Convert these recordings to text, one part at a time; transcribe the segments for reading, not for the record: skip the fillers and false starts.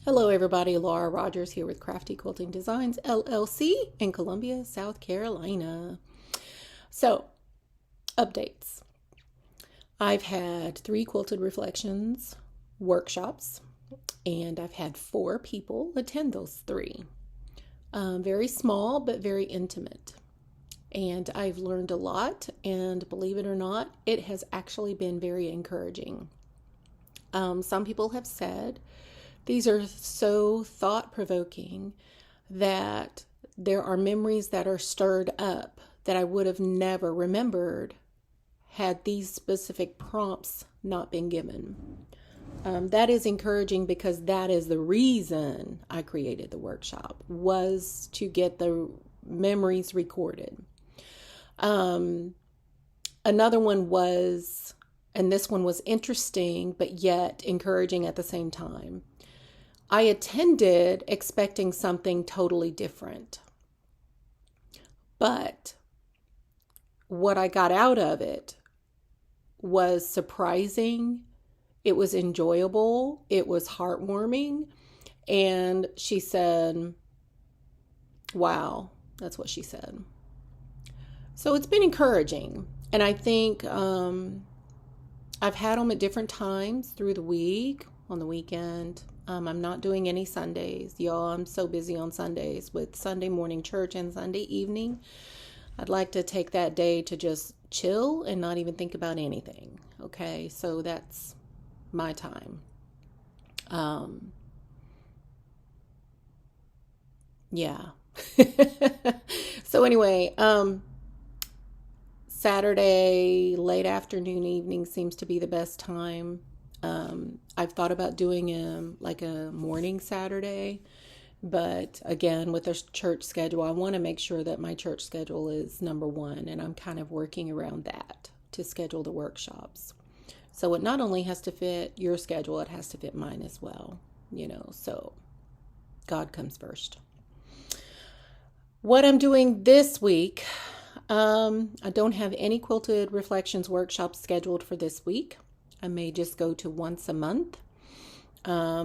Hello, everybody. Laura Rogers here with Crafty Quilting Designs LLC in Columbia, South Carolina. So, updates. I've had 3 Quilted Reflections workshops, and I've had 4 people attend those 3. Very small, but very intimate. And I've learned a lot, and believe it or not, it has actually been very encouraging. Some people have said these are so thought-provoking that there are memories that are stirred up that I would have never remembered had these specific prompts not been given. That is encouraging because that is the reason I created the workshop, was to get the memories recorded. Another one was, and this one was interesting, but yet encouraging at the same time. I attended expecting something totally different. But what I got out of it was surprising. It was enjoyable. It was heartwarming. And she said, wow, that's what she said. So it's been encouraging. And I think I've had them at different times through the week, on the weekend. I'm not doing any Sundays. Y'all, I'm so busy on Sundays with Sunday morning church and Sunday evening. I'd like to take that day to just chill and not even think about anything. Okay, so that's my time. Yeah. So anyway, Saturday, late afternoon, evening seems to be the best time. I've thought about doing a morning Saturday, but again, with the church schedule, I want to make sure that my church schedule is number one, and I'm kind of working around that to schedule the workshops. So it not only has to fit your schedule, it has to fit mine as well, so God comes first. What I'm doing this week, I don't have any Quilted Reflections workshops scheduled for this week. I may just go to once a month.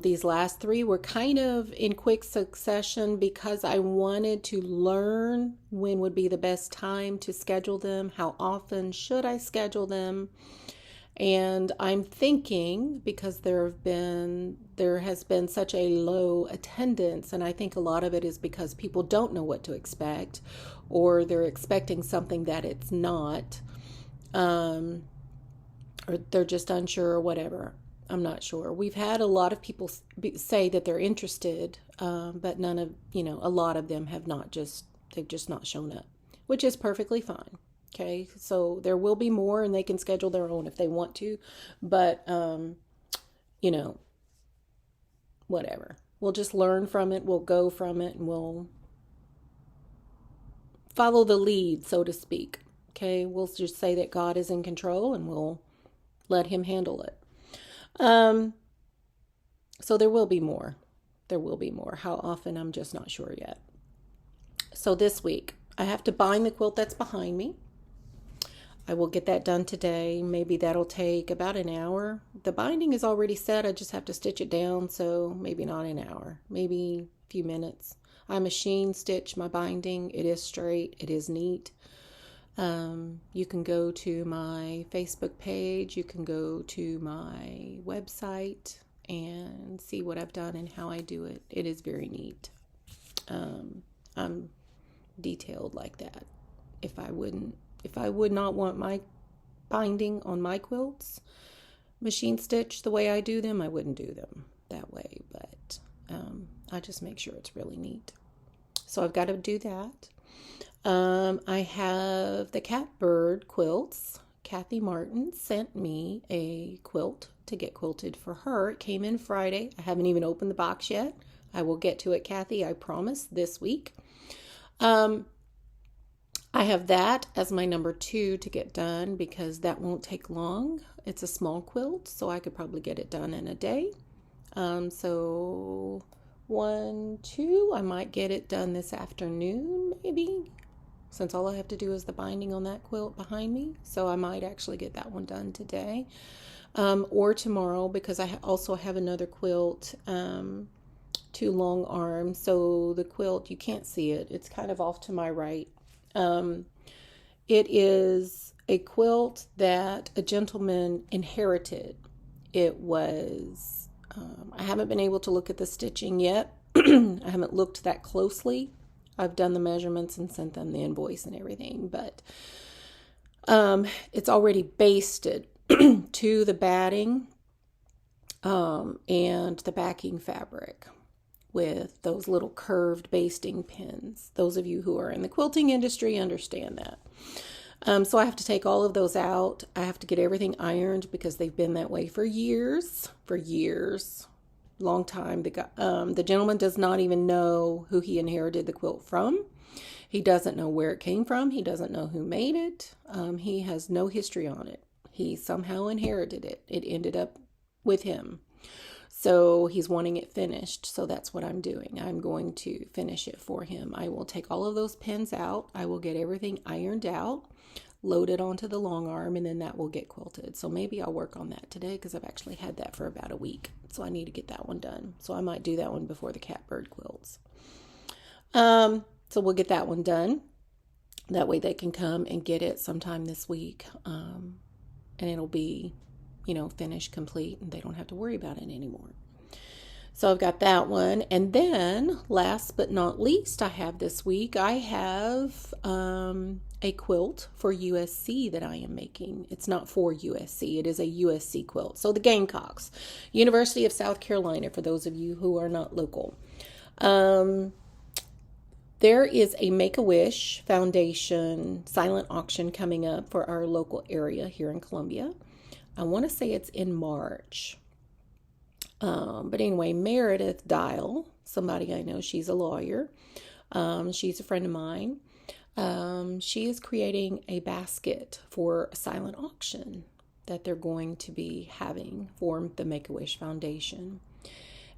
These last 3 were kind of in quick succession because I wanted to learn when would be the best time to schedule them, how often should I schedule them. And I'm thinking, because there has been such a low attendance, and I think a lot of it is because people don't know what to expect, or they're expecting something that it's not, or they're just unsure or whatever. I'm not sure. We've had a lot of people say that they're interested, but a lot of them they've just not shown up, which is perfectly fine. Okay, so there will be more, and they can schedule their own if they want to, but, whatever. We'll just learn from it, we'll go from it, and we'll follow the lead, so to speak. Okay, we'll just say that God is in control, and we'll let him handle it. So there will be more. There will be more. How often, I'm just not sure yet. So this week, I have to bind the quilt that's behind me. I will get that done today. Maybe that'll take about an hour. The binding is already set. I just have to stitch it down, so maybe not an hour. Maybe a few minutes. I machine stitch my binding. It is straight. It is neat. You can go to my Facebook page. You can go to my website and see what I've done and how I do it. It is very neat. I'm detailed like that. If I would not want my binding on my quilts machine stitched the way I do them, I wouldn't do them that way, but I just make sure it's really neat. So I've got to do that. I have the Catbird quilts. Kathy Martin sent me a quilt to get quilted for her. It came in Friday. I haven't even opened the box yet. I will get to it, Kathy, I promise, this week. I have that as my number 2 to get done because that won't take long. It's a small quilt, so I could probably get it done in a day. So 1, 2, I might get it done this afternoon, maybe, since all I have to do is the binding on that quilt behind me. So I might actually get that one done today. Or tomorrow, because I also have another quilt 2 long arms. So the quilt, you can't see it. It's kind of off to my right. It is a quilt that a gentleman inherited. It was, I haven't been able to look at the stitching yet. I haven't looked that closely. I've done the measurements and sent them the invoice and everything, but it's already basted to the batting and the backing fabric with those little curved basting pins. Those of you who are in the quilting industry understand that. So I have to take all of those out. I have to get everything ironed because they've been that way for years, long time. The gentleman does not even know who he inherited the quilt from. He doesn't know where it came from. He doesn't know who made it. He has no history on it. He somehow inherited it. It ended up with him. So he's wanting it finished. So that's what I'm doing. I'm going to finish it for him. I will take all of those pins out. I will get everything ironed out, load it onto the long arm, and then that will get quilted. So maybe I'll work on that today because I've actually had that for about a week. So I need to get that one done. So I might do that one before the catbird quilts. So we'll get that one done. That way they can come and get it sometime this week. And it'll be, finished, complete, and they don't have to worry about it anymore. So I've got that one. And then last but not least, I have a quilt for USC that I am making. It's not for USC. It is a USC quilt. So the Gamecocks, University of South Carolina, for those of you who are not local. There is a Make-A-Wish Foundation silent auction coming up for our local area here in Columbia. I want to say it's in March. But anyway, Meredith Dial, somebody I know, she's a lawyer. She's a friend of mine. She is creating a basket for a silent auction that they're going to be having for the Make-A-Wish Foundation.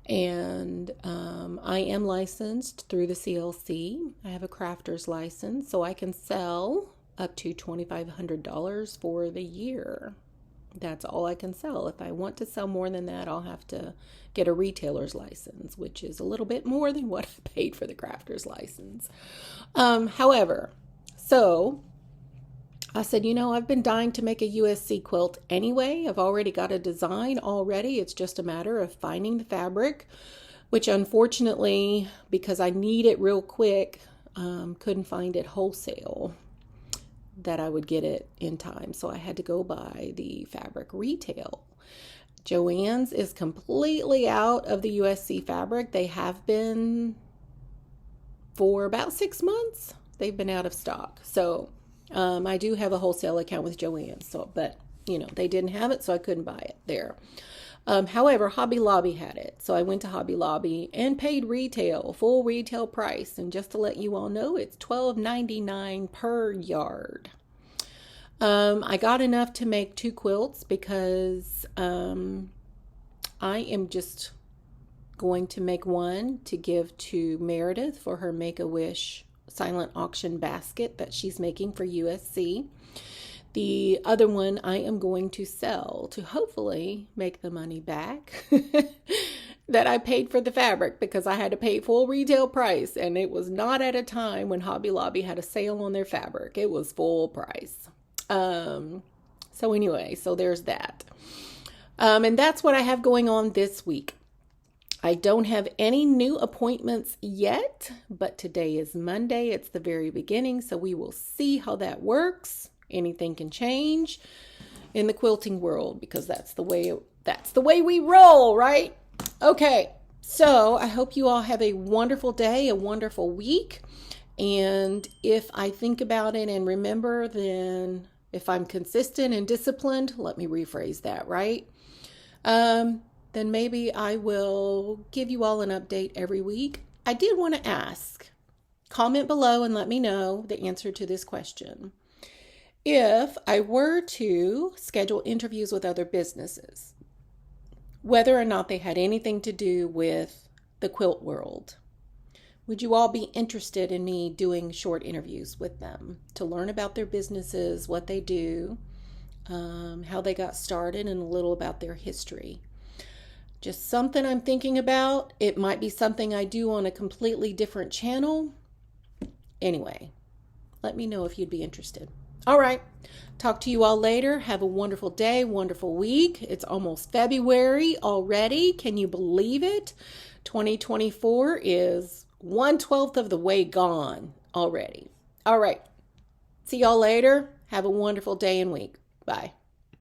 And I am licensed through the CLC. I have a crafter's license, so I can sell up to $2,500 for the year. That's all I can sell. If I want to sell more than that, I'll have to get a retailer's license, which is a little bit more than what I paid for the crafter's license. However, so I said, I've been dying to make a USC quilt anyway. I've already got a design already. It's just a matter of finding the fabric, which unfortunately, because I need it real quick, couldn't find it wholesale that I would get it in time. So I had to go buy the fabric retail. Joann's is completely out of the USC fabric. They have been for about 6 months. They've been out of stock. So I do have a wholesale account with Joann's. So, but they didn't have it, so I couldn't buy it there. However, Hobby Lobby had it. So I went to Hobby Lobby and paid full retail price. And just to let you all know, it's $12.99 per yard. I got enough to make 2 quilts because I am just going to make one to give to Meredith for her Make-A-Wish silent auction basket that she's making for USC. The other one I am going to sell to hopefully make the money back that I paid for the fabric, because I had to pay full retail price, and it was not at a time when Hobby Lobby had a sale on their fabric. It was full price. So anyway, so there's that. And that's what I have going on this week. I don't have any new appointments yet, but today is Monday. It's the very beginning, so we will see how that works. Anything can change in the quilting world because that's the way we roll, right? Okay. So I hope you all have a wonderful day, a wonderful week. And if I think about it and remember, then if I'm consistent and disciplined, let me rephrase that, right? Then maybe I will give you all an update every week. I did want to ask, comment below and let me know the answer to this question. If I were to schedule interviews with other businesses, whether or not they had anything to do with the quilt world, would you all be interested in me doing short interviews with them to learn about their businesses, what they do, how they got started, and a little about their history? Just something I'm thinking about. It might be something I do on a completely different channel. Anyway, let me know if you'd be interested. All right. Talk to you all later. Have a wonderful day, wonderful week. It's almost February already. Can you believe it? 2024 is 1/12 of the way gone already. All right. See y'all later. Have a wonderful day and week. Bye.